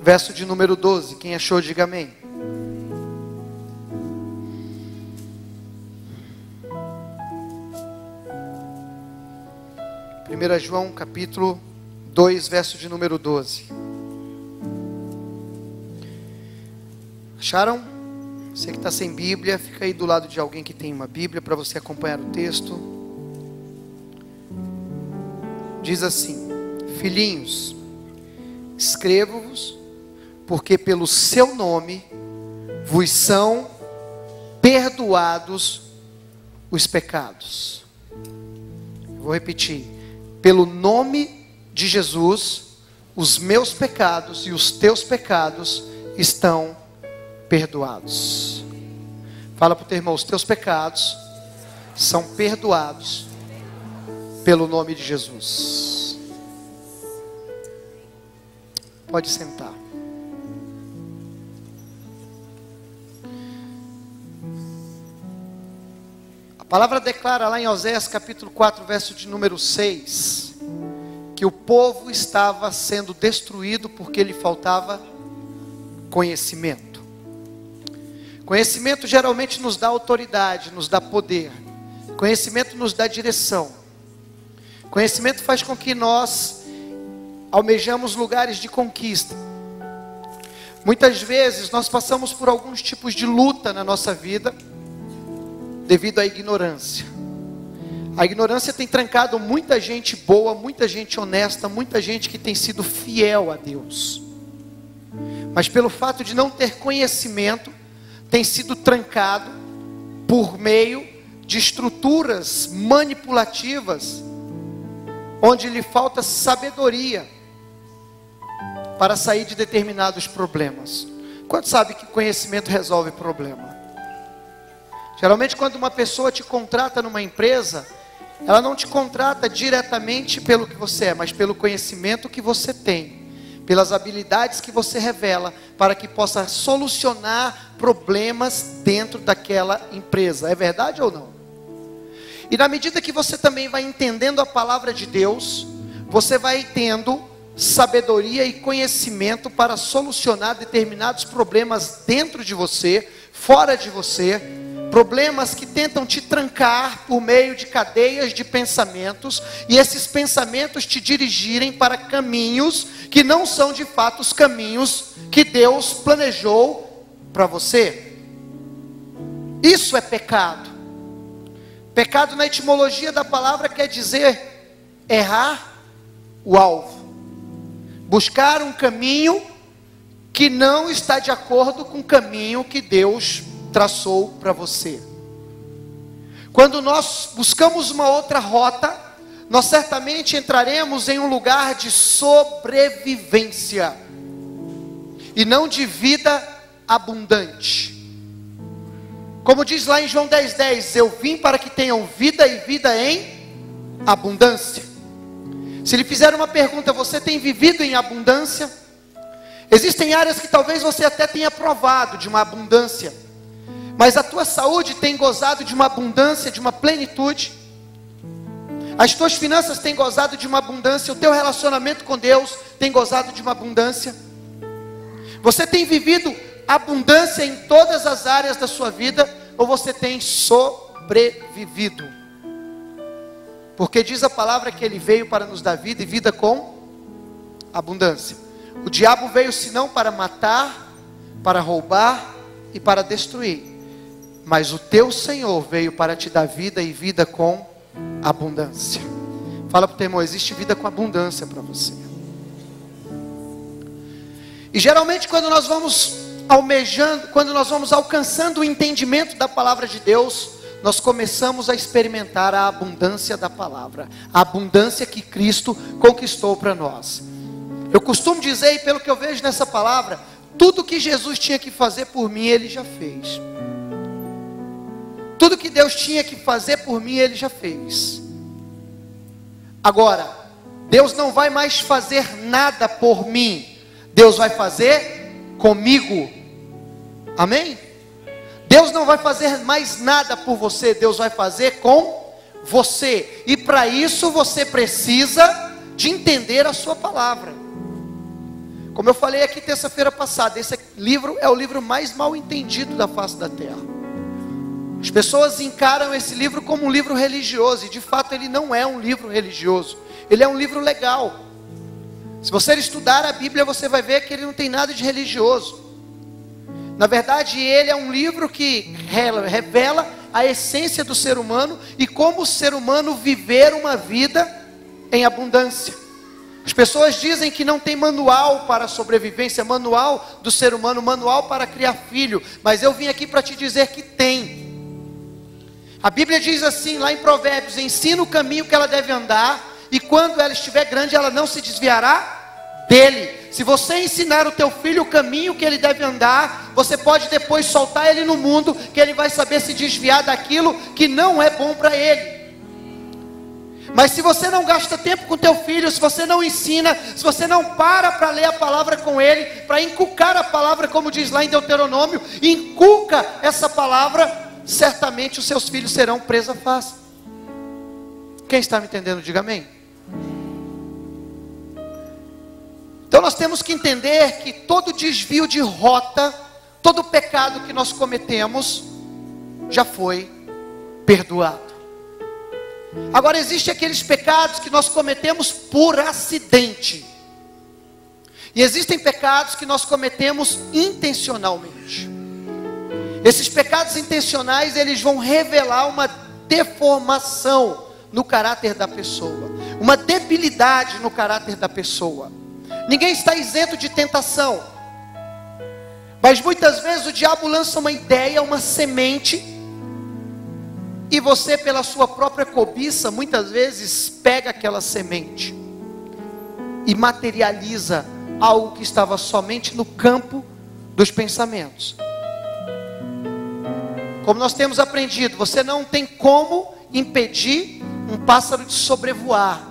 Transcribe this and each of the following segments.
verso de número 12. Quem achou, diga amém. Primeira João, capítulo 2, verso de número 12. Acharam? Você que está sem Bíblia, fica aí do lado de alguém que tem uma Bíblia para você acompanhar o texto. Diz assim: filhinhos, escrevo-vos, porque pelo seu nome vos são perdoados os pecados. Vou repetir: pelo nome de Jesus, os meus pecados e os teus pecados estão perdoados. Fala para o teu irmão: os teus pecados são perdoados pelo nome de Jesus. Pode sentar. A palavra declara lá em Oséias capítulo 4, verso de número 6, que o povo estava sendo destruído porque lhe faltava conhecimento. Conhecimento geralmente nos dá autoridade, nos dá poder. Conhecimento nos dá direção. Conhecimento faz com que nós almejamos lugares de conquista. Muitas vezes nós passamos por alguns tipos de luta na nossa vida devido à ignorância. A ignorância tem trancado muita gente boa, muita gente honesta, muita gente que tem sido fiel a Deus. Mas pelo fato de não ter conhecimento, tem sido trancado por meio de estruturas manipulativas, onde lhe falta sabedoria para sair de determinados problemas. Quanto sabe que conhecimento resolve problema? Geralmente quando uma pessoa te contrata numa empresa, ela não te contrata diretamente pelo que você é, mas pelo conhecimento que você tem, pelas habilidades que você revela, para que possa solucionar problemas dentro daquela empresa. É verdade ou não? E na medida que você também vai entendendo a palavra de Deus, você vai tendo sabedoria e conhecimento para solucionar determinados problemas dentro de você, fora de você, problemas que tentam te trancar por meio de cadeias de pensamentos, e esses pensamentos te dirigirem para caminhos que não são de fato os caminhos que Deus planejou para você. Isso é pecado. Pecado na etimologia da palavra quer dizer errar o alvo, buscar um caminho que não está de acordo com o caminho que Deus traçou para você. Quando nós buscamos uma outra rota, nós certamente entraremos em um lugar de sobrevivência e não de vida abundante. Como diz lá em João 10:10, eu vim para que tenham vida e vida em abundância. Se lhe fizer uma pergunta: você tem vivido em abundância? Existem áreas que talvez você até tenha provado de uma abundância, mas a tua saúde tem gozado de uma abundância, de uma plenitude. As tuas finanças têm gozado de uma abundância. O teu relacionamento com Deus tem gozado de uma abundância. Você tem vivido abundância em todas as áreas da sua vida, ou você tem sobrevivido? Porque diz a palavra que Ele veio para nos dar vida, e vida com abundância. O diabo veio senão para matar, para roubar e para destruir. Mas o teu Senhor veio para te dar vida, e vida com abundância. Fala para o teu irmão: existe vida com abundância para você. E geralmente quando nós vamos almejando, quando nós vamos alcançando o entendimento da palavra de Deus, nós começamos a experimentar a abundância da palavra, a abundância que Cristo conquistou para nós. Eu costumo dizer, e pelo que eu vejo nessa palavra, tudo que Jesus tinha que fazer por mim, Ele já fez. Tudo que Deus tinha que fazer por mim, Ele já fez. Agora, Deus não vai mais fazer nada por mim, Deus vai fazer comigo. Amém? Deus não vai fazer mais nada por você, Deus vai fazer com você. E para isso você precisa de entender a sua palavra. Como eu falei aqui terça-feira passada, esse livro é o livro mais mal entendido da face da terra. As pessoas encaram esse livro como um livro religioso, e de fato ele não é um livro religioso, ele é um livro legal. Se você estudar a Bíblia, você vai ver que ele não tem nada de religioso. Na verdade, ele é um livro que revela a essência do ser humano e como o ser humano viver uma vida em abundância. As pessoas dizem que não tem manual para a sobrevivência, manual do ser humano, manual para criar filho, mas eu vim aqui para te dizer que tem. A Bíblia diz assim, lá em Provérbios: ensina o caminho que ela deve andar, e quando ela estiver grande, ela não se desviará dele. Se você ensinar o teu filho o caminho que ele deve andar, você pode depois soltar ele no mundo, que ele vai saber se desviar daquilo que não é bom para ele. Mas se você não gasta tempo com teu filho, se você não ensina, se você não para ler a palavra com ele, para inculcar a palavra, como diz lá em Deuteronômio, inculca essa palavra, certamente os seus filhos serão presa fácil. Quem está me entendendo, diga amém. Então nós temos que entender que todo desvio de rota, todo pecado que nós cometemos, já foi perdoado. Agora existem aqueles pecados que nós cometemos por acidente, e existem pecados que nós cometemos intencionalmente. Esses pecados intencionais, eles vão revelar uma deformação no caráter da pessoa, uma debilidade no caráter da pessoa. Ninguém está isento de tentação, mas muitas vezes o diabo lança uma ideia, uma semente, e você, pela sua própria cobiça, muitas vezes pega aquela semente e materializa algo que estava somente no campo dos pensamentos. Como nós temos aprendido, você não tem como impedir um pássaro de sobrevoar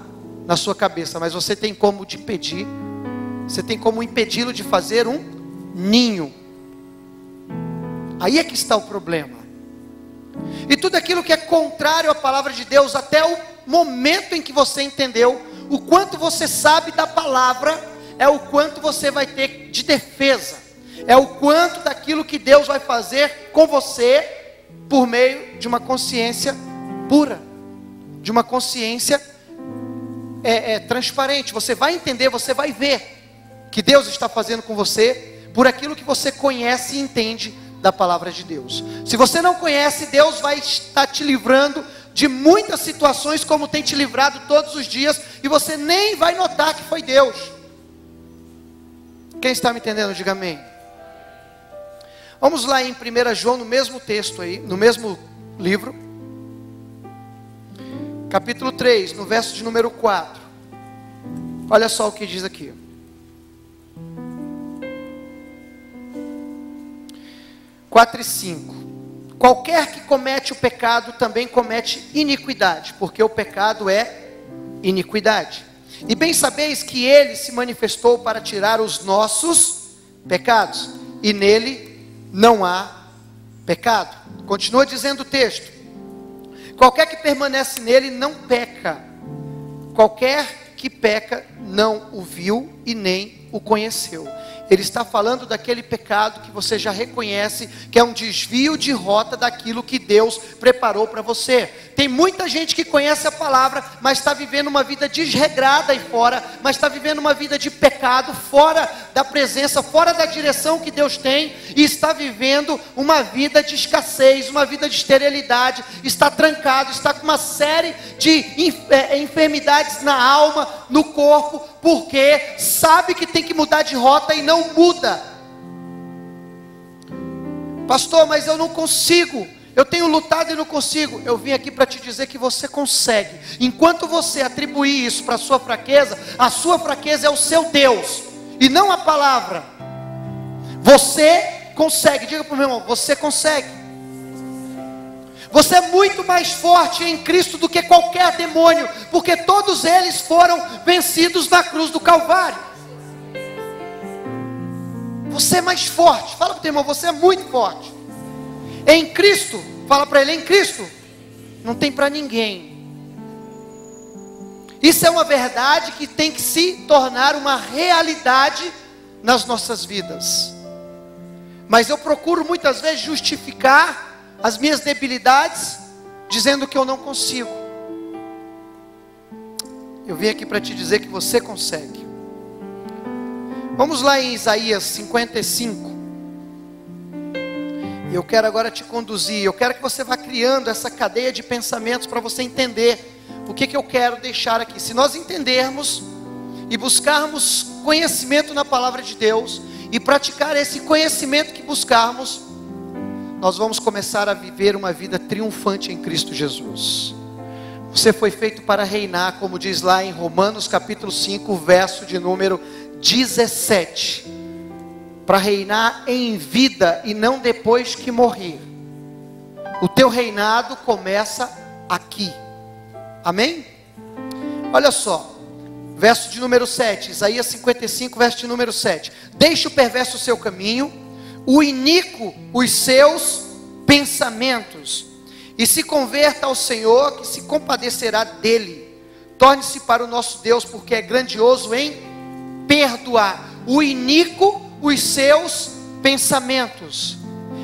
na sua cabeça, mas você tem como impedir, você tem como impedi-lo de fazer um ninho. Aí é que está o problema. E tudo aquilo que é contrário à palavra de Deus, até o momento em que você entendeu o quanto você sabe da palavra, é o quanto você vai ter de defesa, é o quanto daquilo que Deus vai fazer com você, por meio de uma consciência pura, de uma consciência transparente. Você vai entender, você vai ver que Deus está fazendo com você, por aquilo que você conhece e entende da palavra de Deus. Se você não conhece, Deus vai estar te livrando de muitas situações, como tem te livrado todos os dias, e você nem vai notar que foi Deus. Quem está me entendendo, diga amém. Vamos lá em 1 João, no mesmo texto aí, no mesmo livro, capítulo 3, no verso de número 4. Olha só o que diz aqui. 4 e 5. Qualquer que comete o pecado também comete iniquidade, porque o pecado é iniquidade. E bem sabeis que ele se manifestou para tirar os nossos pecados, e nele não há pecado. Continua dizendo o texto: qualquer que permanece nele não peca. Qualquer que peca não o viu e nem o conheceu. Ele está falando daquele pecado que você já reconhece, que é um desvio de rota daquilo que Deus preparou para você. Tem muita gente que conhece a palavra, mas está vivendo uma vida desregrada aí fora, mas está vivendo uma vida de pecado, fora da presença, fora da direção que Deus tem, e está vivendo uma vida de escassez, uma vida de esterilidade, está trancado, está com uma série de enfermidades na alma, no corpo, porque sabe que tem que mudar de rota e não muda. Pastor, mas eu não consigo, eu tenho lutado e não consigo. Eu vim aqui para te dizer que você consegue. Enquanto você atribuir isso para a sua fraqueza é o seu Deus, e não a palavra. Você consegue, diga para o meu irmão, você consegue. Você é muito mais forte em Cristo do que qualquer demônio, porque todos eles foram vencidos na cruz do Calvário. Você é mais forte. Fala para o teu irmão, você é muito forte. Em Cristo, fala para ele, em Cristo não tem para ninguém. Isso é uma verdade que tem que se tornar uma realidade nas nossas vidas. Mas eu procuro muitas vezes justificar as minhas debilidades, dizendo que eu não consigo. Eu vim aqui para te dizer que você consegue. Vamos lá em Isaías 55. E eu quero agora te conduzir. Eu quero que você vá criando essa cadeia de pensamentos para você entender o que eu quero deixar aqui. Se nós entendermos e buscarmos conhecimento na palavra de Deus e praticar esse conhecimento que buscarmos, nós vamos começar a viver uma vida triunfante em Cristo Jesus. Você foi feito para reinar, como diz lá em Romanos capítulo 5, verso de número 17. Para reinar em vida e não depois que morrer. O teu reinado começa aqui. Amém? Olha só, verso de número 7, Isaías 55, verso de número 7. Deixe o perverso o seu caminho, o iníquo os seus pensamentos, e se converta ao Senhor, que se compadecerá dele. Torne-se para o nosso Deus, porque é grandioso em perdoar. O iníquo os seus pensamentos.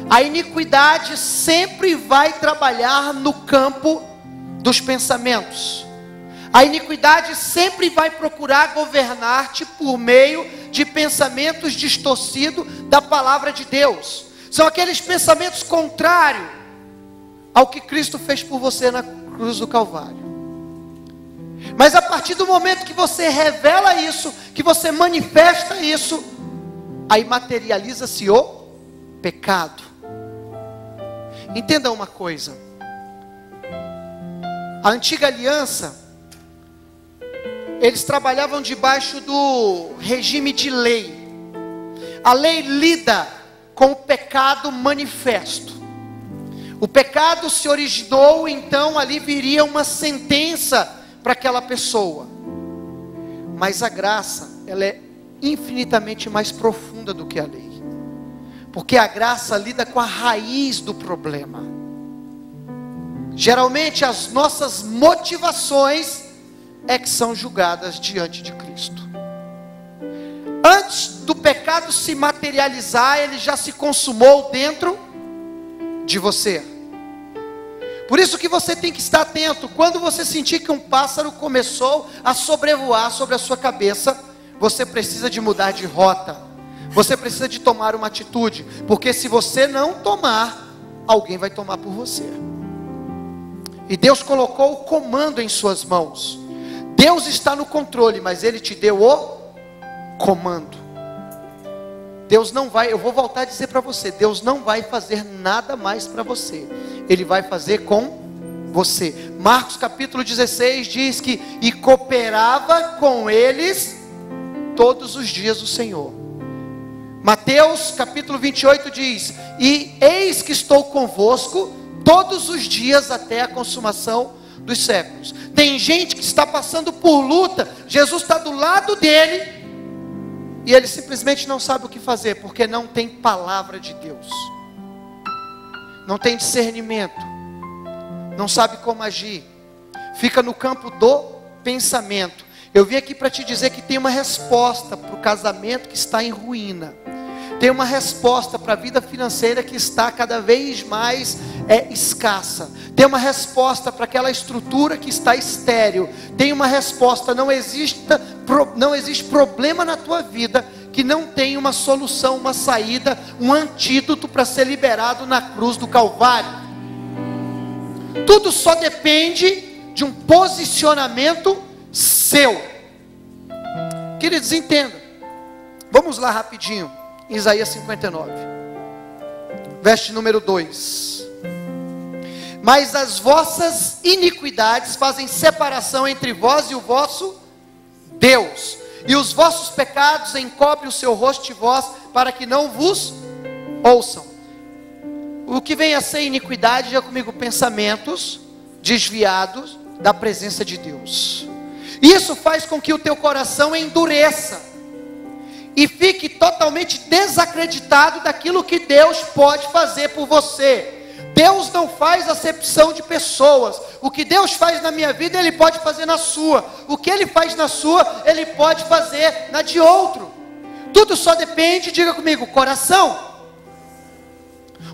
A iniquidade sempre vai trabalhar no campo dos pensamentos. A iniquidade sempre vai procurar governar-te por meio de pensamentos distorcidos da palavra de Deus. São aqueles pensamentos contrários ao que Cristo fez por você na cruz do Calvário. Mas a partir do momento que você revela isso, que você manifesta isso, aí materializa-se o pecado. Entenda uma coisa. A antiga aliança, eles trabalhavam debaixo do regime de lei. A lei lida com o pecado manifesto. O pecado se originou, então ali viria uma sentença para aquela pessoa. Mas a graça, ela é infinitamente mais profunda do que a lei. Porque a graça lida com a raiz do problema. Geralmente as nossas motivações é que são julgadas diante de Cristo. Antes do pecado se materializar, ele já se consumou dentro de você. Por isso que você tem que estar atento. Quando você sentir que um pássaro começou a sobrevoar sobre a sua cabeça, você precisa de mudar de rota. Você precisa de tomar uma atitude. Porque se você não tomar, alguém vai tomar por você. E Deus colocou o comando em suas mãos. Deus está no controle, mas Ele te deu o comando. Deus não vai, eu vou voltar a dizer para você, Deus não vai fazer nada mais para você. Ele vai fazer com você. Marcos capítulo 16 diz que e cooperava com eles todos os dias o Senhor. Mateus capítulo 28 diz: e eis que estou convosco todos os dias até a consumação dos séculos. Tem gente que está passando por luta, Jesus está do lado dele, e ele simplesmente não sabe o que fazer, porque não tem palavra de Deus, não tem discernimento, não sabe como agir, fica no campo do pensamento. Eu vim aqui para te dizer que tem uma resposta para o casamento que está em ruína. Tem uma resposta para a vida financeira que está cada vez mais escassa. Tem uma resposta para aquela estrutura que está estéril. Tem uma resposta, não existe problema na tua vida que não tem uma solução, uma saída, um antídoto para ser liberado na cruz do Calvário. Tudo só depende de um posicionamento seu. Queridos, entendam. Vamos lá rapidinho. Isaías 59, verso número 2. Mas as vossas iniquidades fazem separação entre vós e o vosso Deus, e os vossos pecados encobrem o seu rosto de vós, para que não vos ouçam. O que vem a ser iniquidade, já comigo, pensamentos desviados da presença de Deus. Isso faz com que o teu coração endureça e fique totalmente desacreditado daquilo que Deus pode fazer por você. Deus não faz acepção de pessoas. O que Deus faz na minha vida, Ele pode fazer na sua. O que Ele faz na sua, Ele pode fazer na de outro. Tudo só depende, diga comigo, coração.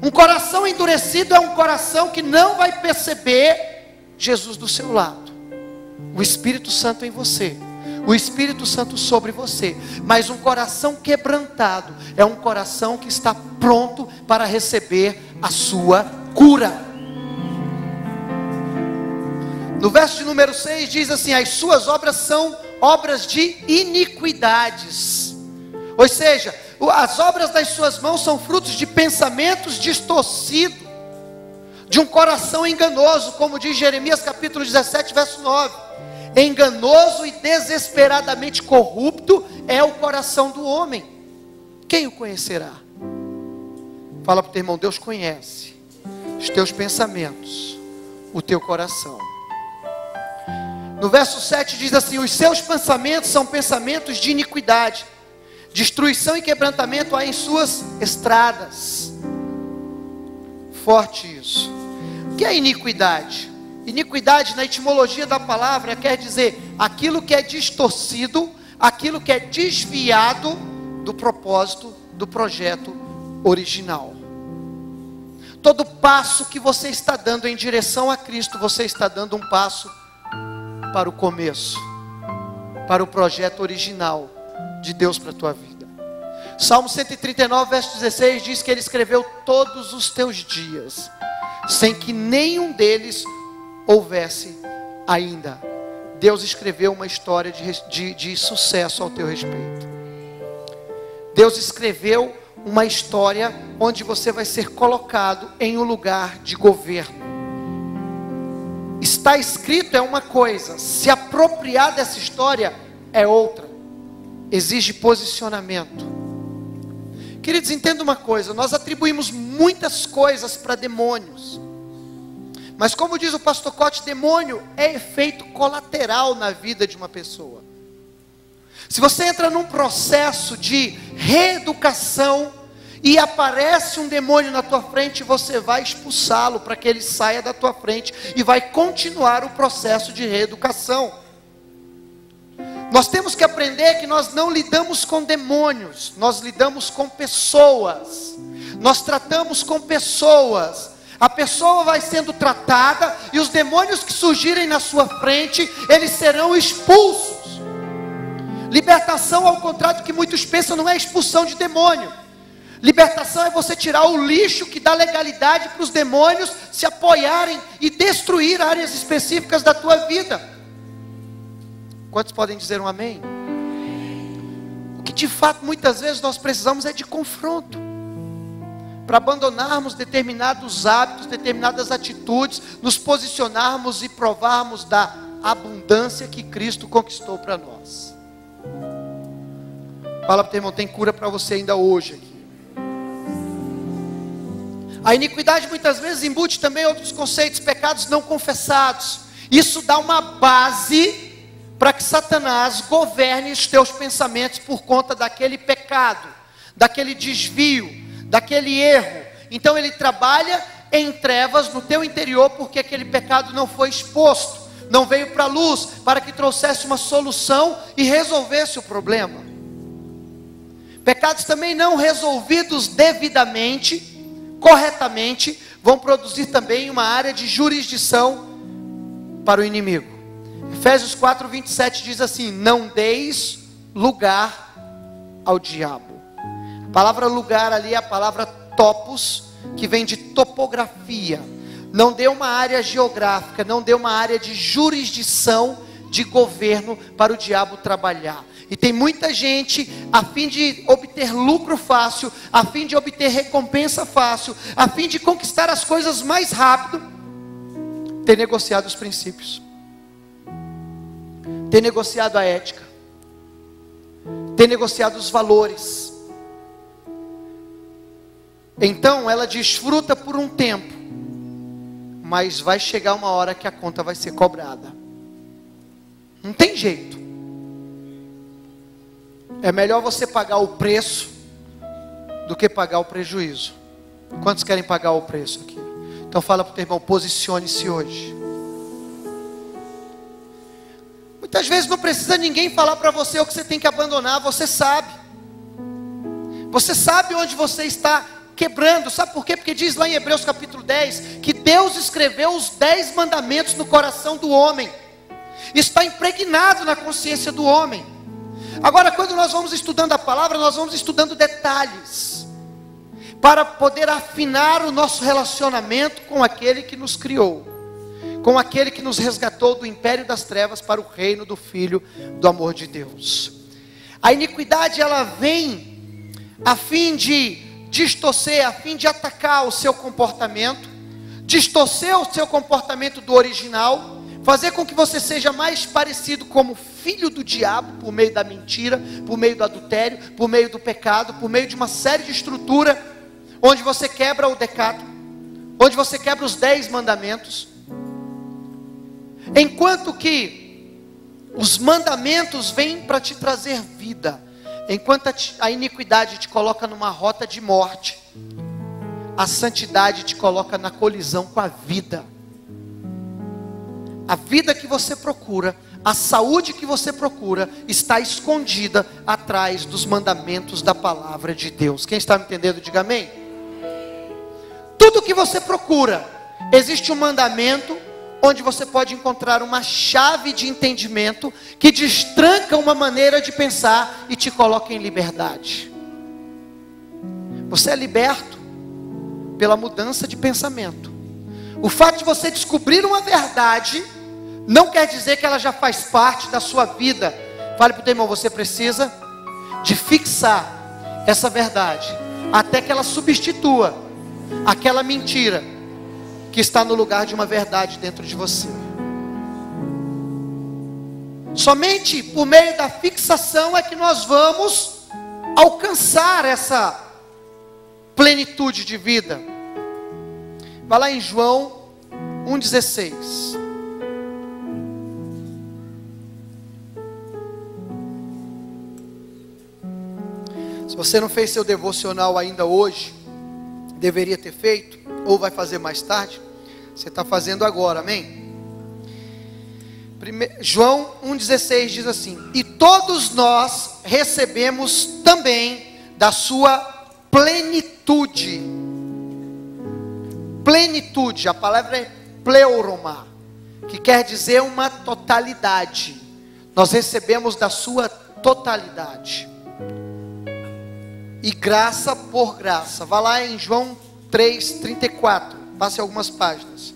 Um coração endurecido é um coração que não vai perceber Jesus do seu lado, o Espírito Santo em você, o Espírito Santo sobre você. Mas um coração quebrantado é um coração que está pronto para receber a sua cura. No verso de número 6 diz assim: as suas obras são obras de iniquidades. Ou seja, as obras das suas mãos são frutos de pensamentos distorcidos, de um coração enganoso, como diz Jeremias capítulo 17, verso 9. Enganoso e desesperadamente corrupto é o coração do homem. Quem o conhecerá? Fala para o teu irmão: Deus conhece os teus pensamentos, o teu coração. No verso 7 diz assim: os seus pensamentos são pensamentos de iniquidade, destruição e quebrantamento há em suas estradas. Forte isso. O que é iniquidade? Iniquidade, na etimologia da palavra, quer dizer aquilo que é distorcido, aquilo que é desviado do propósito, do projeto original. Todo passo que você está dando em direção a Cristo, você está dando um passo para o começo, para o projeto original de Deus para a tua vida. Salmo 139, verso 16 diz que Ele escreveu todos os teus dias, sem que nenhum deles houvesse ainda. Deus escreveu uma história de sucesso ao teu respeito. Deus escreveu uma história onde você vai ser colocado em um lugar de governo. Está escrito é uma coisa, se apropriar dessa história é outra. Exige posicionamento. Queridos, entenda uma coisa: nós atribuímos muitas coisas para demônios, mas como diz o pastor Cote, demônio é efeito colateral na vida de uma pessoa. Se você entra num processo de reeducação e aparece um demônio na tua frente, você vai expulsá-lo para que ele saia da tua frente e vai continuar o processo de reeducação. Nós temos que aprender que nós não lidamos com demônios, nós lidamos com pessoas. Nós tratamos com pessoas. A pessoa vai sendo tratada e os demônios que surgirem na sua frente, eles serão expulsos. Libertação, ao contrário do que muitos pensam, não é expulsão de demônio. Libertação é você tirar o lixo que dá legalidade para os demônios se apoiarem e destruir áreas específicas da tua vida. Quantos podem dizer um amém? O que de fato muitas vezes nós precisamos é de confronto, para abandonarmos determinados hábitos, determinadas atitudes, nos posicionarmos e provarmos da abundância que Cristo conquistou para nós. Fala para o teu irmão: tem cura para você ainda hoje aqui. A iniquidade muitas vezes embute também outros conceitos, pecados não confessados. Isso dá uma base para que Satanás governe os teus pensamentos por conta daquele pecado, daquele desvio, daquele erro. Então ele trabalha em trevas no teu interior, porque aquele pecado não foi exposto, não veio para a luz, para que trouxesse uma solução e resolvesse o problema. Pecados também não resolvidos devidamente, corretamente, vão produzir também uma área de jurisdição para o inimigo. Efésios 4, 27 diz assim: não deis lugar ao diabo. A palavra lugar ali é a palavra topos, que vem de topografia. Não dê uma área geográfica, não dê uma área de jurisdição, de governo para o diabo trabalhar. E tem muita gente, a fim de obter lucro fácil, a fim de obter recompensa fácil, a fim de conquistar as coisas mais rápido, tem negociado os princípios, tem negociado a ética, tem negociado os valores. Então ela desfruta por um tempo, mas vai chegar uma hora que a conta vai ser cobrada. Não tem jeito. É melhor você pagar o preço do que pagar o prejuízo. Quantos querem pagar o preço aqui? Então fala para o teu irmão: posicione-se hoje. Muitas vezes não precisa ninguém falar para você o que você tem que abandonar, você sabe. Você sabe onde você está quebrando. Sabe por quê? Porque diz lá em Hebreus capítulo 10, que Deus escreveu os 10 mandamentos no coração do homem. Está impregnado na consciência do homem. Agora, quando nós vamos estudando a palavra, nós vamos estudando detalhes, para poder afinar o nosso relacionamento com aquele que nos criou, com aquele que nos resgatou do império das trevas para o reino do Filho do amor de Deus. A iniquidade, ela vem a fim de distorcer, a fim de atacar o seu comportamento, distorcer o seu comportamento do original, fazer com que você seja mais parecido como filho do diabo, por meio da mentira, por meio do adultério, por meio do pecado, por meio de uma série de estrutura, onde você quebra o decálogo, onde você quebra os 10 mandamentos, enquanto que os mandamentos vêm para te trazer vida, enquanto a iniquidade te coloca numa rota de morte, a santidade te coloca na colisão com a vida. A vida que você procura, a saúde que você procura, está escondida atrás dos mandamentos da palavra de Deus. Quem está me entendendo, diga amém. Tudo que você procura, existe um mandamento, onde você pode encontrar uma chave de entendimento, que destranca uma maneira de pensar, e te coloca em liberdade. Você é liberto pela mudança de pensamento. O fato de você descobrir uma verdade, não quer dizer que ela já faz parte da sua vida. Fale para o teu irmão, você precisa de fixar essa verdade, até que ela substitua aquela mentira, que está no lugar de uma verdade dentro de você. Somente por meio da fixação é que nós vamos alcançar essa plenitude de vida. Vai lá em João 1,16. Se você não fez seu devocional ainda hoje, deveria ter feito, ou vai fazer mais tarde, você está fazendo agora, amém? João 1,16 diz assim: e todos nós recebemos também da sua plenitude. Plenitude, a palavra é pleuroma, que quer dizer uma totalidade. Nós recebemos da sua totalidade. E graça por graça. Vá lá em João 3,34. Passe algumas páginas.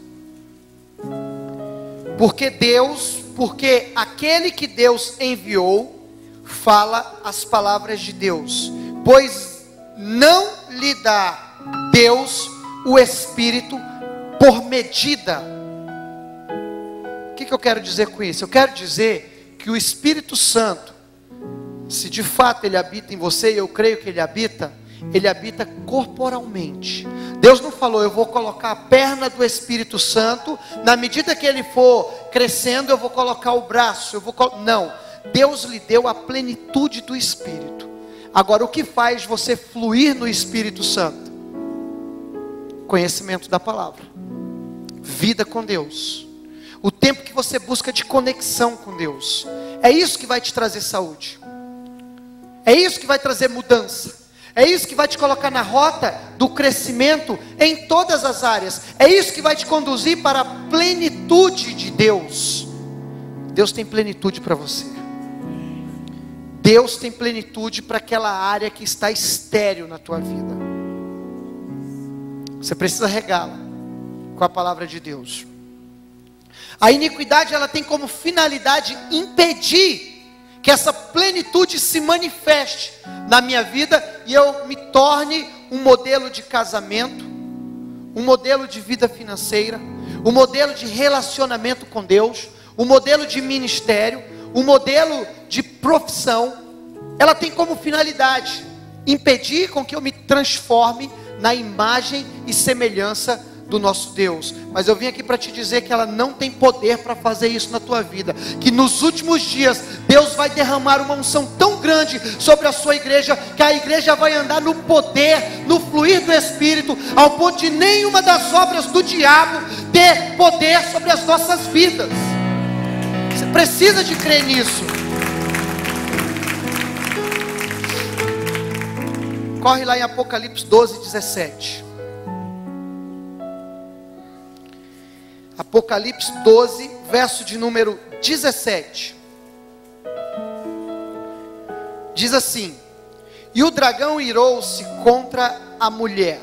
Porque aquele que Deus enviou fala as palavras de Deus, pois não lhe dá Deus o Espírito por medida. O que eu quero dizer com isso? Eu quero dizer que o Espírito Santo, se de fato ele habita em você, e eu creio que ele habita corporalmente. Deus não falou, eu vou colocar a perna do Espírito Santo, na medida que ele for crescendo, eu vou colocar o braço, não, Deus lhe deu a plenitude do Espírito. Agora, o que faz você fluir no Espírito Santo? Conhecimento da palavra, vida com Deus, o tempo que você busca de conexão com Deus, é isso que vai te trazer saúde, é isso que vai trazer mudança, é isso que vai te colocar na rota do crescimento em todas as áreas, é isso que vai te conduzir para a plenitude de Deus. Deus tem plenitude para você, Deus tem plenitude para aquela área que está estéril na tua vida. Você precisa regá-la com a palavra de Deus. A iniquidade, ela tem como finalidade impedir que essa plenitude se manifeste na minha vida e eu me torne um modelo de casamento, um modelo de vida financeira, um modelo de relacionamento com Deus, um modelo de ministério, um modelo de profissão. Ela tem como finalidade impedir com que eu me transforme na imagem e semelhança do nosso Deus. Mas eu vim aqui para te dizer que ela não tem poder para fazer isso na tua vida, que nos últimos dias Deus vai derramar uma unção tão grande sobre a sua igreja, que a igreja vai andar no poder, no fluir do Espírito, ao ponto de nenhuma das obras do diabo ter poder sobre as nossas vidas. Você precisa de crer nisso. Corre lá em Apocalipse 12, 17. Apocalipse 12, verso de número 17. Diz assim: e o dragão irou-se contra a mulher,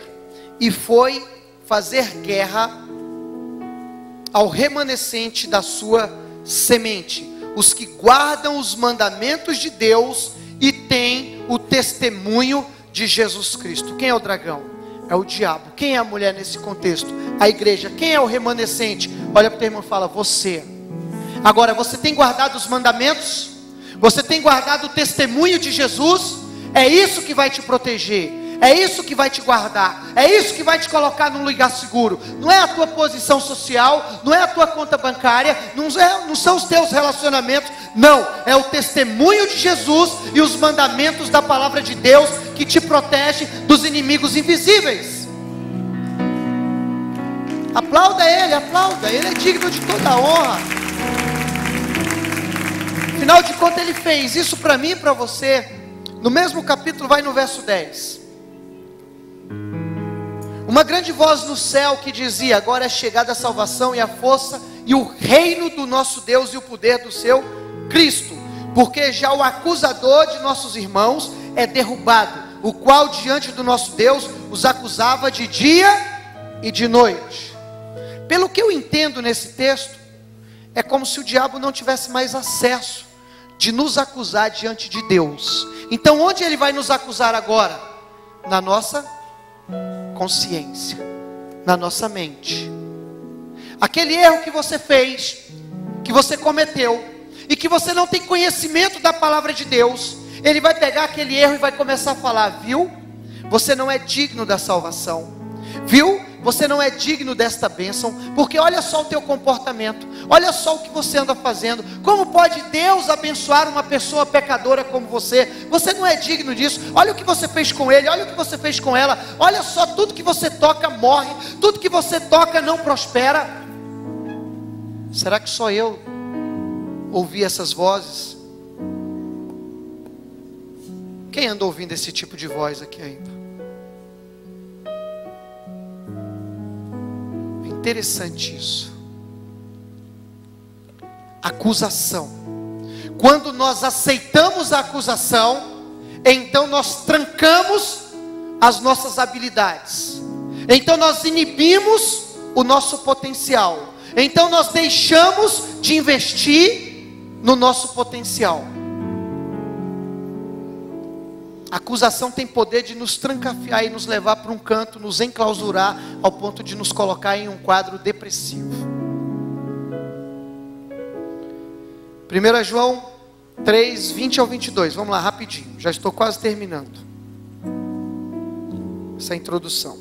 e foi fazer guerra ao remanescente da sua semente, os que guardam os mandamentos de Deus e têm o testemunho de Jesus Cristo. Quem é o dragão? É o diabo. Quem é a mulher nesse contexto? A igreja. Quem é o remanescente? Olha para o teu irmão e fala: você. Agora, você tem guardado os mandamentos? Você tem guardado o testemunho de Jesus? É isso que vai te proteger, é isso que vai te guardar, é isso que vai te colocar num lugar seguro. Não é a tua posição social, não é a tua conta bancária, não são os teus relacionamentos, não, é o testemunho de Jesus e os mandamentos da palavra de Deus que te protege dos inimigos invisíveis. Aplauda ele é digno de toda a honra. Afinal de contas, ele fez isso para mim e para você. No mesmo capítulo, vai no verso 10. Uma grande voz no céu que dizia: agora é chegada a salvação e a força e o reino do nosso Deus e o poder do seu Cristo, porque já o acusador de nossos irmãos é derrubado, o qual diante do nosso Deus os acusava de dia e de noite. Pelo que eu entendo nesse texto, é como se o diabo não tivesse mais acesso de nos acusar diante de Deus. Então onde ele vai nos acusar agora? Na nossa consciência, na nossa mente. Aquele erro que você fez, que você cometeu, e que você não tem conhecimento da palavra de Deus, ele vai pegar aquele erro e vai começar a falar: viu? Você não é digno da salvação. Viu? Você não é digno desta bênção, porque olha só o teu comportamento, olha só o que você anda fazendo. Como pode Deus abençoar uma pessoa pecadora como você? Você não é digno disso. Olha o que você fez com ele, olha o que você fez com ela. Olha só, tudo que você toca morre, tudo que você toca não prospera. Será que só eu ouvi essas vozes? Quem anda ouvindo esse tipo de voz aqui ainda? Interessante isso. Acusação. Quando nós aceitamos a acusação, então nós trancamos as nossas habilidades, então nós inibimos o nosso potencial, então nós deixamos de investir no nosso potencial. A acusação tem poder de nos trancafiar e nos levar para um canto, nos enclausurar, ao ponto de nos colocar em um quadro depressivo. 1 João 3, 20 ao 22, vamos lá rapidinho, já estou quase terminando essa introdução.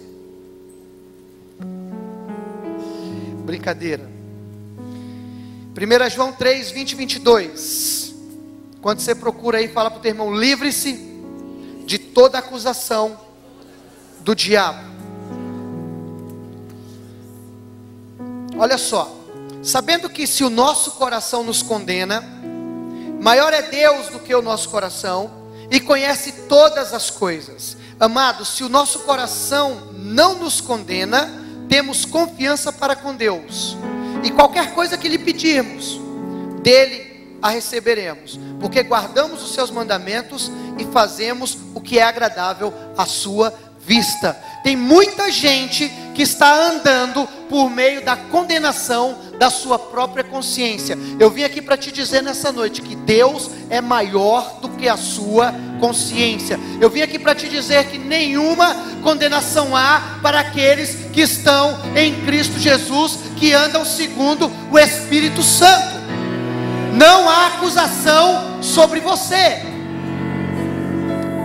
Brincadeira. 1 João 3, 20 e 22. Quando você procura aí, fala para o teu irmão: livre-se de toda acusação do diabo. Olha só, sabendo que se o nosso coração nos condena, maior é Deus do que o nosso coração, e conhece todas as coisas. Amados, se o nosso coração não nos condena, temos confiança para com Deus, e qualquer coisa que lhe pedirmos, dele a receberemos, porque guardamos os seus mandamentos e fazemos o que é agradável à sua vista. Tem muita gente que está andando por meio da condenação da sua própria consciência. Eu vim aqui para te dizer nessa noite que Deus é maior do que a sua consciência. Eu vim aqui para te dizer que nenhuma condenação há para aqueles que estão em Cristo Jesus, que andam segundo o Espírito Santo. Não há acusação sobre você.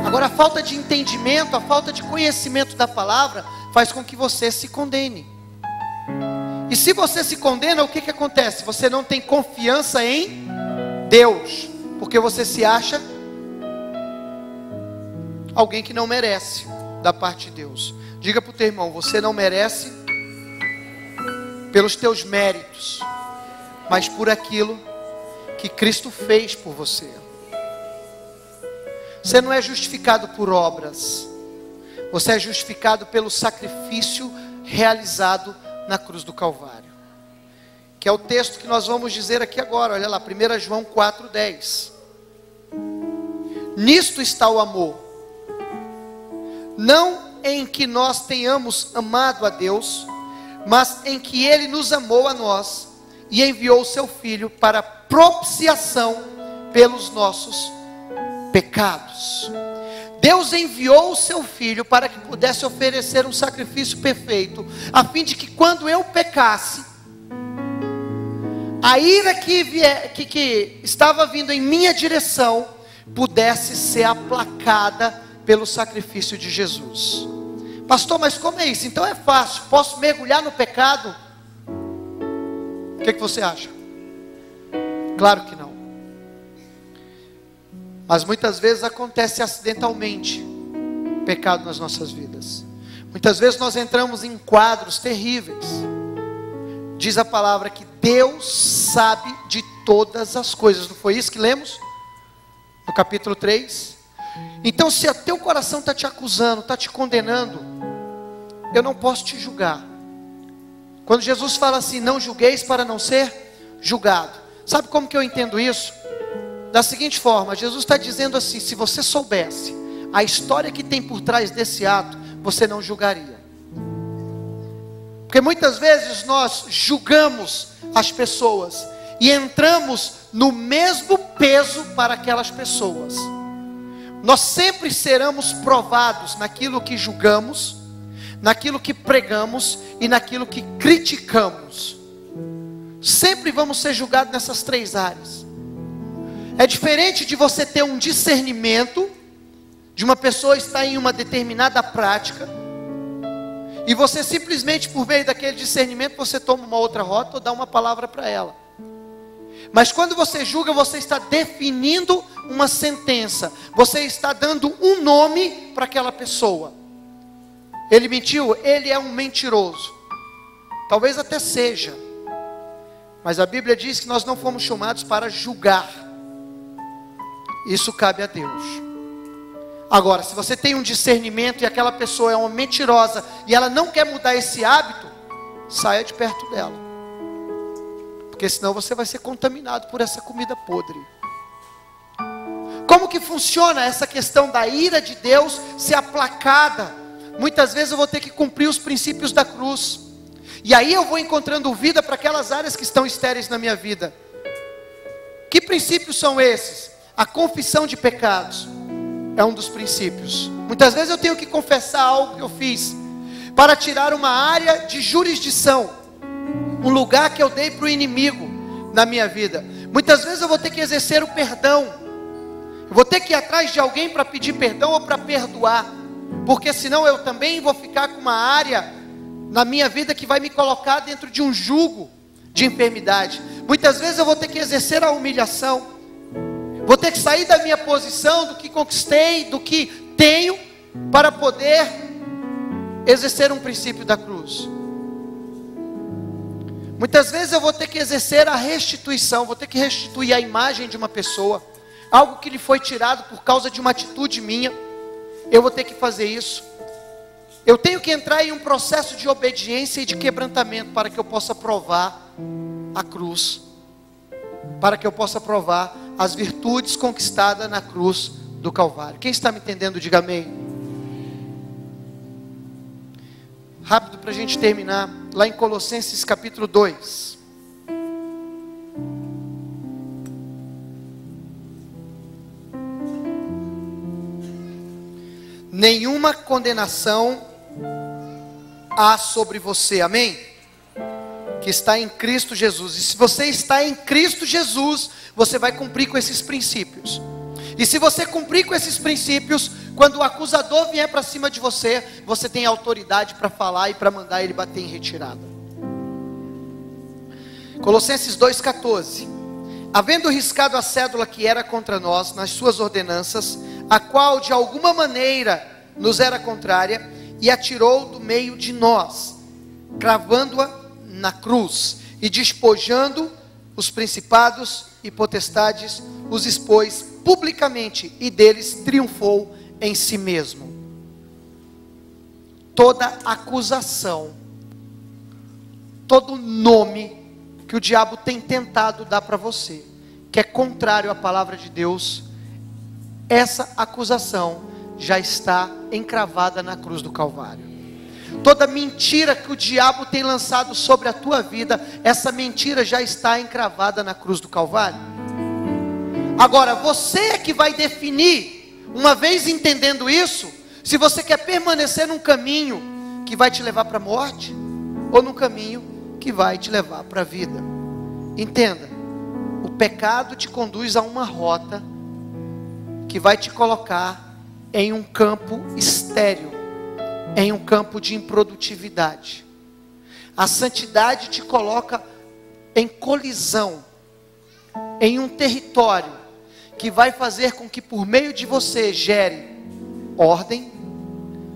Agora, a falta de entendimento, a falta de conhecimento da palavra faz com que você se condene. E se você se condena, o que acontece? Você não tem confiança em Deus, porque você se acha alguém que não merece da parte de Deus. Diga para o teu irmão: você não merece pelos teus méritos, mas por aquilo que Cristo fez por você. Você não é justificado por obras, Você é justificado pelo sacrifício realizado na cruz do Calvário. Que é o texto que nós vamos dizer aqui agora. Olha lá, 1 João 4,10. Nisto está o amor. Não em que nós tenhamos amado a Deus, mas em que Ele nos amou a nós e enviou o seu Filho para propiciação pelos nossos pecados. Deus enviou o seu Filho para que pudesse oferecer um sacrifício perfeito, a fim de que quando eu pecasse, a ira que estava vindo em minha direção pudesse ser aplacada pelo sacrifício de Jesus. Pastor, mas como é isso? Então é fácil, posso mergulhar no pecado? O que você acha? Claro que não. Mas muitas vezes acontece acidentalmente pecado nas nossas vidas. Muitas vezes nós entramos em quadros terríveis. Diz a palavra que Deus sabe de todas as coisas. Não foi isso que lemos? No capítulo 3. Então, se o teu coração está te acusando, está te condenando, eu não posso te julgar. Quando Jesus fala assim, não julgueis para não ser julgado. Sabe como que eu entendo isso? Da seguinte forma, Jesus está dizendo assim, se você soubesse a história que tem por trás desse ato, você não julgaria. Porque muitas vezes nós julgamos as pessoas e entramos no mesmo peso para aquelas pessoas. Nós sempre seremos provados naquilo que julgamos, naquilo que pregamos e naquilo que criticamos. Sempre vamos ser julgados nessas três áreas. É diferente de você ter um discernimento, de uma pessoa estar em uma determinada prática, e você simplesmente por meio daquele discernimento, você toma uma outra rota ou dá uma palavra para ela. Mas quando você julga, você está definindo uma sentença, você está dando um nome para aquela pessoa. Ele mentiu, ele é um mentiroso. Talvez até seja, mas a Bíblia diz que nós não fomos chamados para julgar. Isso cabe a Deus. Agora, se você tem um discernimento e aquela pessoa é uma mentirosa e ela não quer mudar esse hábito, saia de perto dela, porque senão você vai ser contaminado por essa comida podre. Como que funciona essa questão da ira de Deus ser aplacada? Muitas vezes eu vou ter que cumprir os princípios da cruz, e aí eu vou encontrando vida para aquelas áreas que estão estéreis na minha vida. Que princípios são esses? A confissão de pecados é um dos princípios. Muitas vezes eu tenho que confessar algo que eu fiz, para tirar uma área de jurisdição, um lugar que eu dei para o inimigo na minha vida. Muitas vezes eu vou ter que exercer o perdão, eu vou ter que ir atrás de alguém para pedir perdão ou para perdoar, porque senão eu também vou ficar com uma área na minha vida que vai me colocar dentro de um jugo de enfermidade. Muitas vezes eu vou ter que exercer a humilhação, vou ter que sair da minha posição, do que conquistei, do que tenho, para poder exercer um princípio da cruz. Muitas vezes eu vou ter que exercer a restituição, vou ter que restituir a imagem de uma pessoa, algo que lhe foi tirado por causa de uma atitude minha. Eu vou ter que fazer isso. Eu tenho que entrar em um processo de obediência e de quebrantamento, para que eu possa provar a cruz, para que eu possa provar as virtudes conquistadas na cruz do Calvário. Quem está me entendendo, diga amém. Rápido para a gente terminar, lá em Colossenses capítulo 2. Nenhuma condenação há sobre você, amém? Que está em Cristo Jesus. E se você está em Cristo Jesus, você vai cumprir com esses princípios. E se você cumprir com esses princípios, quando o acusador vier para cima de você, você tem autoridade para falar e para mandar ele bater em retirada. Colossenses 2,14. Havendo riscado a cédula que era contra nós, nas suas ordenanças, a qual de alguma maneira nos era contrária, e atirou do meio de nós, cravando-a na cruz, e despojando os principados e potestades, os expôs publicamente, e deles triunfou em si mesmo. toda acusação, todo nome que o diabo tem tentado dar para você, que é contrário à palavra de Deus, essa acusação já está encravada na cruz do Calvário. Toda mentira que o diabo tem lançado sobre a tua vida, essa mentira já está encravada na cruz do Calvário. Agora, você é que vai definir, uma vez entendendo isso, se você quer permanecer num caminho que vai te levar para a morte, ou num caminho que vai te levar para a vida. Entenda, o pecado te conduz a uma rota que vai te colocar em um campo estéril, em um campo de improdutividade. A santidade te coloca em colisão, em um território que vai fazer com que por meio de você gere ordem,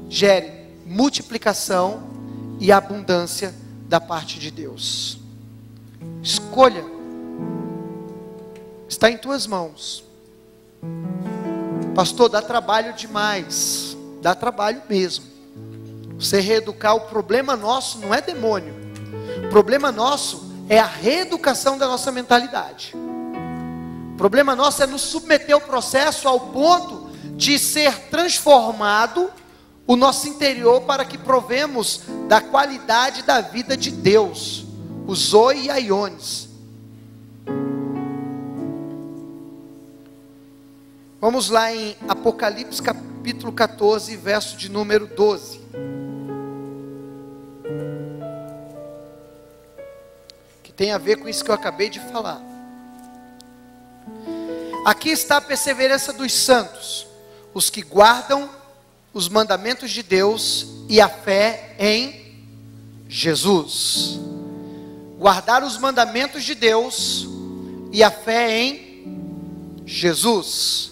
gere multiplicação e abundância da parte de Deus. Escolha, está em tuas mãos. Pastor, dá trabalho demais, dá trabalho mesmo. Você reeducar, o problema nosso não é demônio, o problema nosso é a reeducação da nossa mentalidade. O problema nosso é nos submeter ao processo ao ponto de ser transformado o nosso interior para que provemos da qualidade da vida de Deus, o Zoe e a Iones. Vamos lá em Apocalipse capítulo 14, verso de número 12. Que tem a ver com isso que eu acabei de falar. Aqui está a perseverança dos santos, os que guardam os mandamentos de Deus e a fé em Jesus. Guardar os mandamentos de Deus e a fé em Jesus.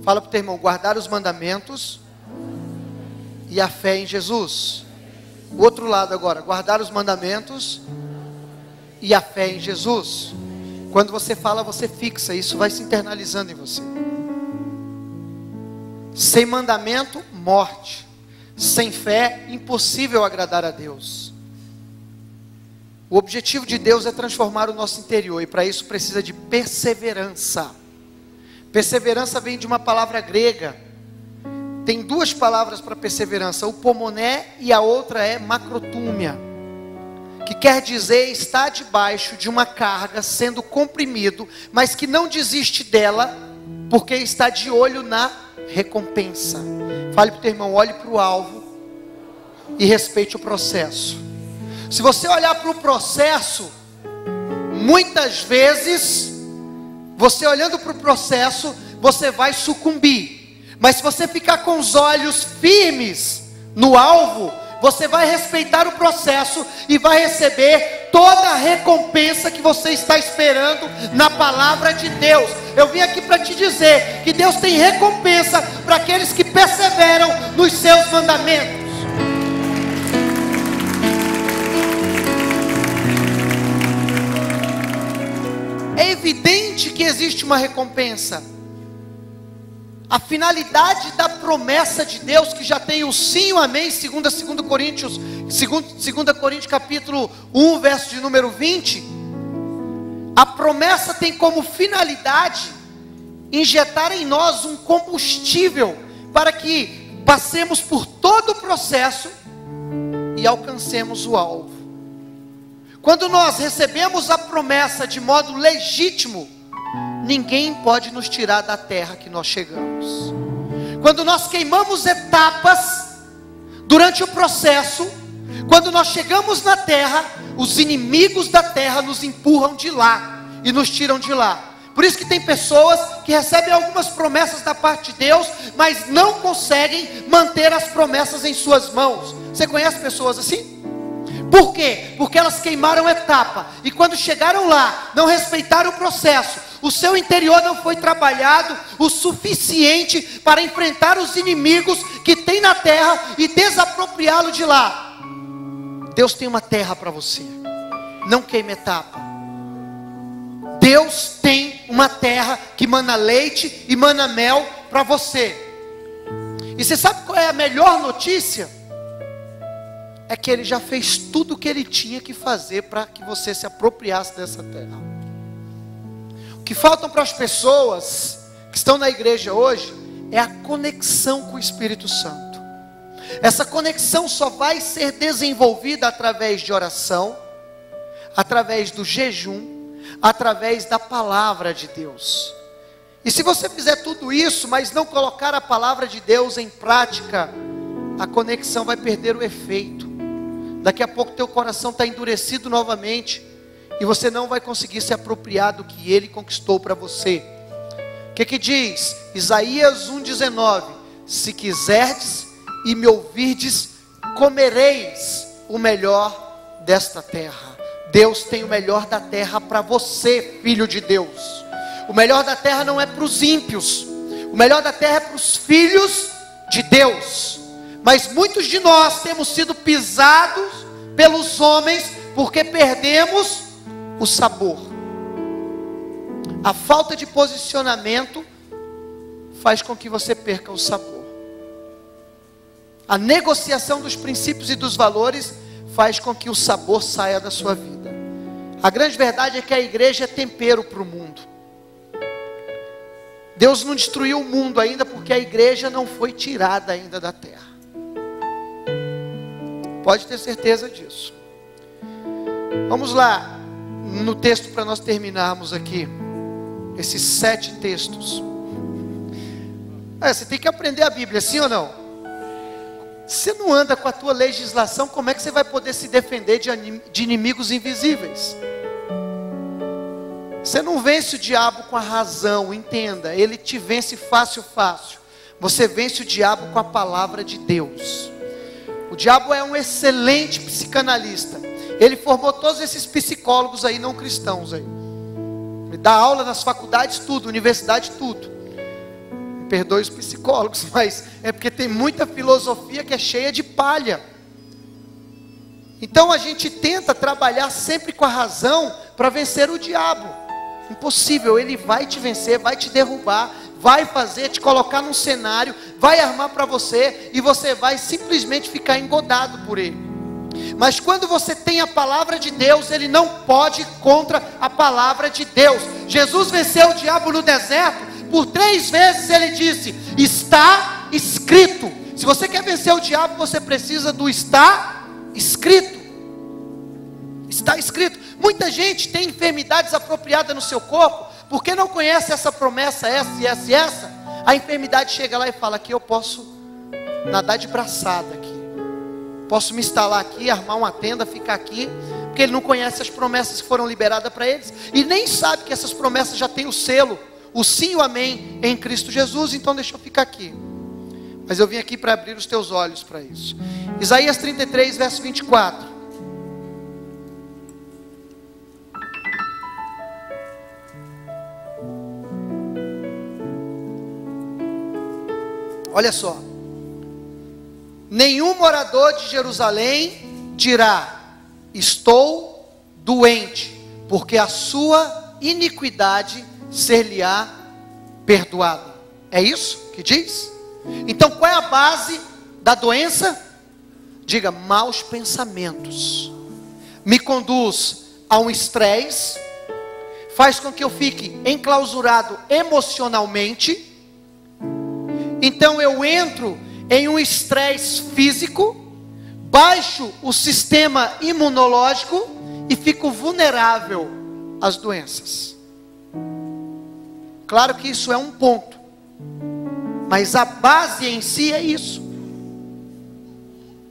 Fala para o teu irmão, guardar os mandamentos e a fé em Jesus. O outro lado agora, guardar os mandamentos e a fé em Jesus. Quando você fala, você fixa, isso vai se internalizando em você. Sem mandamento, morte. Sem fé, impossível agradar a Deus. O objetivo de Deus é transformar o nosso interior, e para isso precisa de perseverança. Perseverança vem de uma palavra grega. Tem duas palavras para perseverança, o pomoné e a outra é macrotúmia, que quer dizer estar debaixo de uma carga sendo comprimido, mas que não desiste dela, porque está de olho na recompensa. Fale para o teu irmão, olhe para o alvo e respeite o processo. Se você olhar para o processo, muitas vezes, você olhando para o processo, você vai sucumbir. Mas se você ficar com os olhos firmes no alvo, você vai respeitar o processo e vai receber toda a recompensa que você está esperando na palavra de Deus. Eu vim aqui para te dizer que Deus tem recompensa para aqueles que perseveram nos seus mandamentos. É evidente que existe uma recompensa. A finalidade da promessa de Deus, que já tem o sim e o amém, segundo 2 Coríntios capítulo 1, verso de número 20, a promessa tem como finalidade injetar em nós um combustível para que passemos por todo o processo e alcancemos o alvo. Quando nós recebemos a promessa de modo legítimo, ninguém pode nos tirar da terra que nós chegamos. Quando nós queimamos etapas durante o processo, quando nós chegamos na terra, os inimigos da terra nos empurram de lá e nos tiram de lá. Por isso que tem pessoas que recebem algumas promessas da parte de Deus, mas não conseguem manter as promessas em suas mãos. Você conhece pessoas assim? Por quê? Porque elas queimaram etapa, e quando chegaram lá, não respeitaram o processo. O seu interior não foi trabalhado o suficiente para enfrentar os inimigos que tem na terra e desapropriá-lo de lá. Deus tem uma terra para você. Não queime etapa. Deus tem uma terra que mana leite e mana mel para você. E você sabe qual é a melhor notícia? é que Ele já fez tudo o que Ele tinha que fazer para que você se apropriasse dessa terra. O que faltam para as pessoas que estão na igreja hoje é a conexão com o Espírito Santo. Essa conexão só vai ser desenvolvida através de oração, através do jejum, através da palavra de Deus. E se você fizer tudo isso, mas não colocar a palavra de Deus em prática, a conexão vai perder o efeito. Daqui a pouco teu coração está endurecido novamente, e você não vai conseguir se apropriar do que Ele conquistou para você. O que diz? Isaías 1,19: se quiserdes e me ouvirdes, comereis o melhor desta terra. Deus tem o melhor da terra para você, filho de Deus. O melhor da terra não é para os ímpios, o melhor da terra é para os filhos de Deus. Mas muitos de nós temos sido pisados pelos homens, porque perdemos o sabor. A falta de posicionamento faz com que você perca o sabor. A negociação dos princípios e dos valores faz com que o sabor saia da sua vida. A grande verdade é que a igreja é tempero para o mundo. Deus não destruiu o mundo ainda, porque a igreja não foi tirada ainda da terra. Pode ter certeza disso. Vamos lá no texto para nós terminarmos aqui esses 7 textos. Você tem que aprender a Bíblia, sim ou não? Você não anda com a tua legislação, como é que você vai poder se defender de inimigos invisíveis? Você não vence o diabo com a razão, entenda. Ele te vence fácil. Você vence o diabo com a palavra de Deus. O diabo é um excelente psicanalista. Ele formou todos esses psicólogos aí, não cristãos aí. Ele dá aula nas faculdades, tudo, universidade, tudo. Me perdoe os psicólogos, mas é porque tem muita filosofia que é cheia de palha. Então a gente tenta trabalhar sempre com a razão para vencer o diabo. Impossível, ele vai te vencer, vai te derrubar, vai fazer, te colocar num cenário, vai armar para você, e você vai simplesmente ficar engodado por ele. Mas quando você tem a palavra de Deus, ele não pode ir contra a palavra de Deus. Jesus venceu o diabo no deserto, por 3 vezes ele disse: está escrito. Se você quer vencer o diabo, você precisa do está escrito. Está escrito. Muita gente tem enfermidades apropriadas no seu corpo, porque não conhece essa promessa, essa. A enfermidade chega lá e fala: aqui eu posso nadar de braçada aqui, posso me instalar aqui, armar uma tenda, ficar aqui, porque ele não conhece as promessas que foram liberadas para eles, e nem sabe que essas promessas já têm o selo, o sim e o amém em Cristo Jesus. Então deixa eu ficar aqui. Mas eu vim aqui para abrir os teus olhos para isso. Isaías 33, verso 24. Olha só: nenhum morador de Jerusalém dirá: estou doente, porque a sua iniquidade ser-lhe-á perdoada. É isso que diz? Então qual é a base da doença? Diga: maus pensamentos. Me conduz a um estresse, faz com que eu fique enclausurado emocionalmente. Então eu entro em um estresse físico, baixo o sistema imunológico e fico vulnerável às doenças. Claro que isso é um ponto, mas a base em si é isso.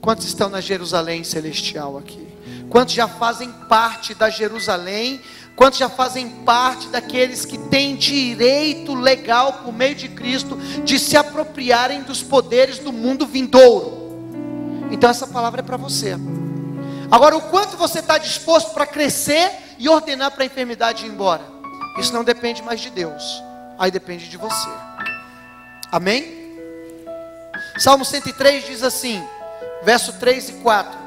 Quantos estão na Jerusalém celestial aqui? Quantos já fazem parte da Jerusalém? Quantos já fazem parte daqueles que têm direito legal por meio de Cristo de se apropriarem dos poderes do mundo vindouro? Então essa palavra é para você. Agora, o quanto você está disposto para crescer e ordenar para a enfermidade ir embora? Isso não depende mais de Deus, aí depende de você. Amém? Salmo 103 diz assim, verso 3 e 4: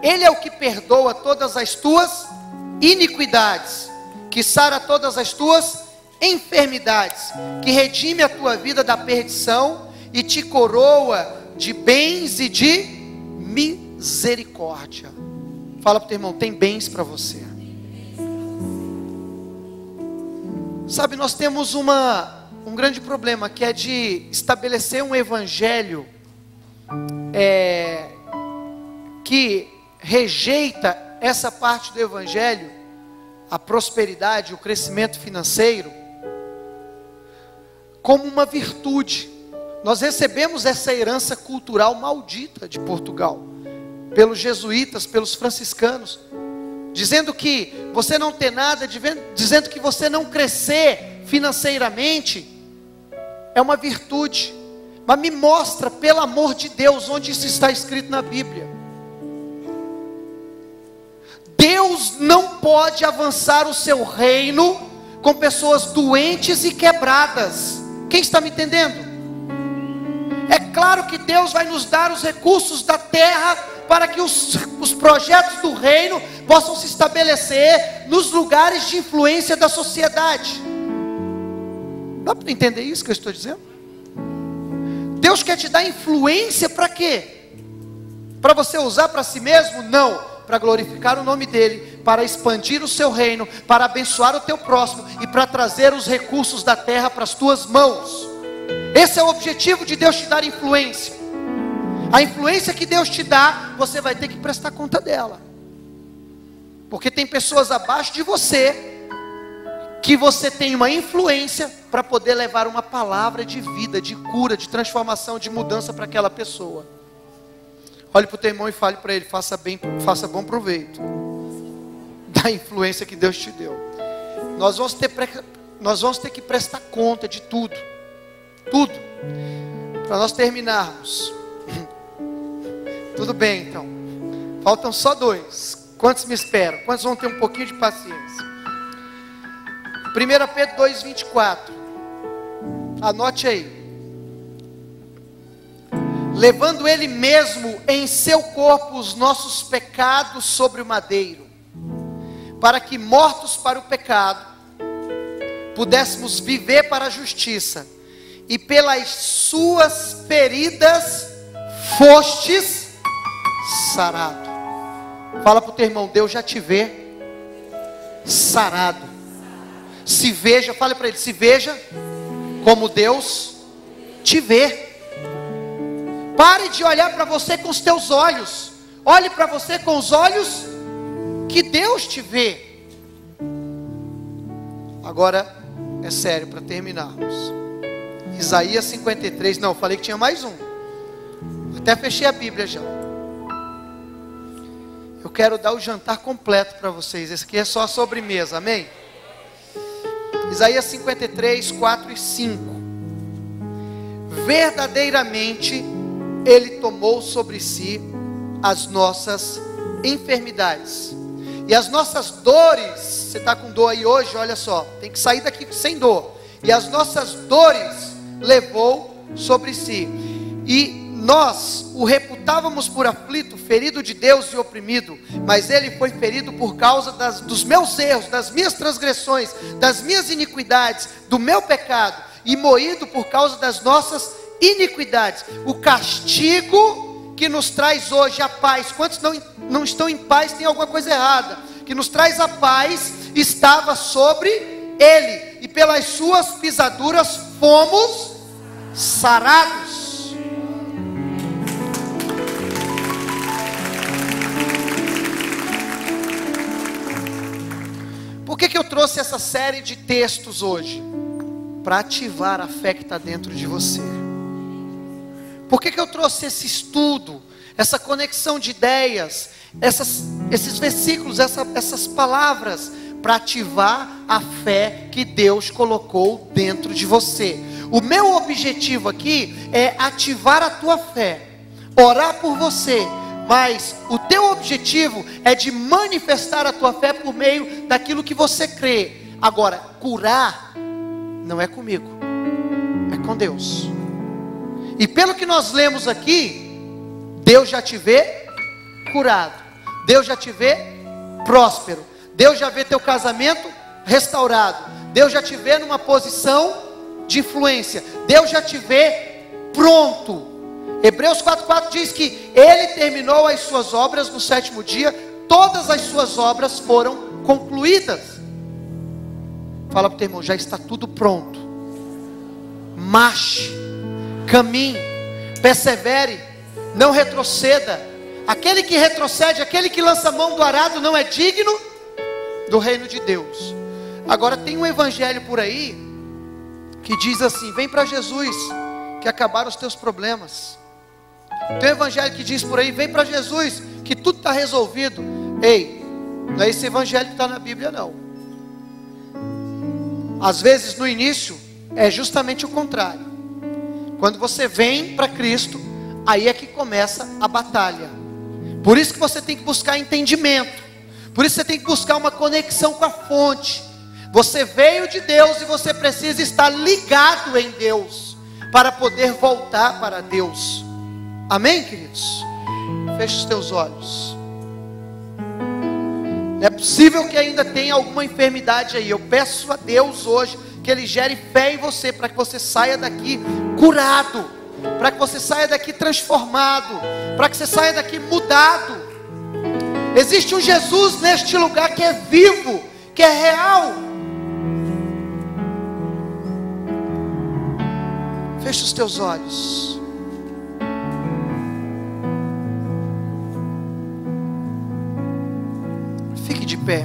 Ele é o que perdoa todas as tuas iniquidades, que sara todas as tuas enfermidades, que redime a tua vida da perdição e te coroa de bens e de misericórdia. misericórdia. Fala para o teu irmão, tem bens para você. Sabe, nós temos um grande problema, que é de estabelecer um evangelho que rejeita essa parte do evangelho, a prosperidade, o crescimento financeiro, como uma virtude. Nós recebemos essa herança cultural maldita de Portugal, pelos jesuítas, pelos franciscanos, dizendo que você não ter nada, dizendo que você não crescer financeiramente é uma virtude. Mas me mostra, pelo amor de Deus, onde isso está escrito na Bíblia. Deus não pode avançar o seu reino com pessoas doentes e quebradas. Quem está me entendendo? É claro que Deus vai nos dar os recursos da terra para que os projetos do reino possam se estabelecer nos lugares de influência da sociedade. Dá para entender isso que eu estou dizendo? Deus quer te dar influência para quê? Para você usar para si mesmo? Não, para glorificar o nome dEle, para expandir o seu reino, para abençoar o teu próximo e para trazer os recursos da terra para as tuas mãos. Esse é o objetivo de Deus te dar influência. A influência que Deus te dá, você vai ter que prestar conta dela, porque tem pessoas abaixo de você, que você tem uma influência para poder levar uma palavra de vida, de cura, de transformação, de mudança para aquela pessoa. Olhe para o teu irmão e fale para ele, faça bom proveito da influência que Deus te deu. Nós vamos ter que prestar conta de tudo, para nós terminarmos. Tudo bem, então, faltam só 2, quantos me esperam? Quantos vão ter um pouquinho de paciência? 1 Pedro 2,24, anote aí. Levando Ele mesmo em seu corpo os nossos pecados sobre o madeiro, para que mortos para o pecado, pudéssemos viver para a justiça, e pelas suas feridas fostes sarado. Fala para o teu irmão, Deus já te vê sarado. Se veja, fale para ele, se veja como Deus te vê. Pare de olhar para você com os teus olhos, olhe para você com os olhos que Deus te vê. Agora é sério, para terminarmos, Isaías 53, não, falei que tinha mais um, até fechei a Bíblia já. Eu quero dar o jantar completo para vocês, esse aqui é só a sobremesa, amém? Isaías 53, 4 e 5. Verdadeiramente Ele tomou sobre si as nossas enfermidades e as nossas dores. Você está com dor aí hoje? Olha só, tem que sair daqui sem dor. E as nossas dores levou sobre si, e nós o reputávamos por aflito, ferido de Deus e oprimido, mas Ele foi ferido por causa dos meus erros, das minhas transgressões, das minhas iniquidades, do meu pecado, e moído por causa das nossas iniquidades. O castigo que nos traz hoje a paz, quantos não estão em paz, tem alguma coisa errada, que nos traz a paz, estava sobre Ele, e pelas suas pisaduras fomos sarados. Por que eu trouxe essa série de textos hoje? Para ativar a fé que está dentro de você. Por que eu trouxe esse estudo, essa conexão de ideias, esses versículos, essas palavras? Para ativar a fé que Deus colocou dentro de você. O meu objetivo aqui é ativar a tua fé, orar por você, mas o teu objetivo é de manifestar a tua fé por meio daquilo que você crê. Agora, curar não é comigo, é com Deus. E pelo que nós lemos aqui, Deus já te vê curado, Deus já te vê próspero, Deus já vê teu casamento restaurado, Deus já te vê numa posição de influência, Deus já te vê pronto. Hebreus 4,4 diz que Ele terminou as suas obras no 7º dia, todas as suas obras foram concluídas. Fala para o teu irmão, já está tudo pronto. Marche, caminhe, persevere, não retroceda. Aquele que retrocede, aquele que lança a mão do arado não é digno do reino de Deus. Agora tem um evangelho por aí que diz assim: vem para Jesus que acabaram os teus problemas. Tem um evangelho que diz por aí: vem para Jesus que tudo está resolvido. Ei, não é esse evangelho que está na Bíblia não. Às vezes no início é justamente o contrário. Quando você vem para Cristo, aí é que começa a batalha. Por isso que você tem que buscar entendimento. Por isso você tem que buscar uma conexão com a fonte. Você veio de Deus e você precisa estar ligado em Deus para poder voltar para Deus. Amém, queridos? Feche os teus olhos. É possível que ainda tenha alguma enfermidade aí. Eu peço a Deus hoje que Ele gere fé em você, para que você saia daqui curado, para que você saia daqui transformado, para que você saia daqui mudado. Existe um Jesus neste lugar que é vivo, que é real. Feche os teus olhos. Fique de pé.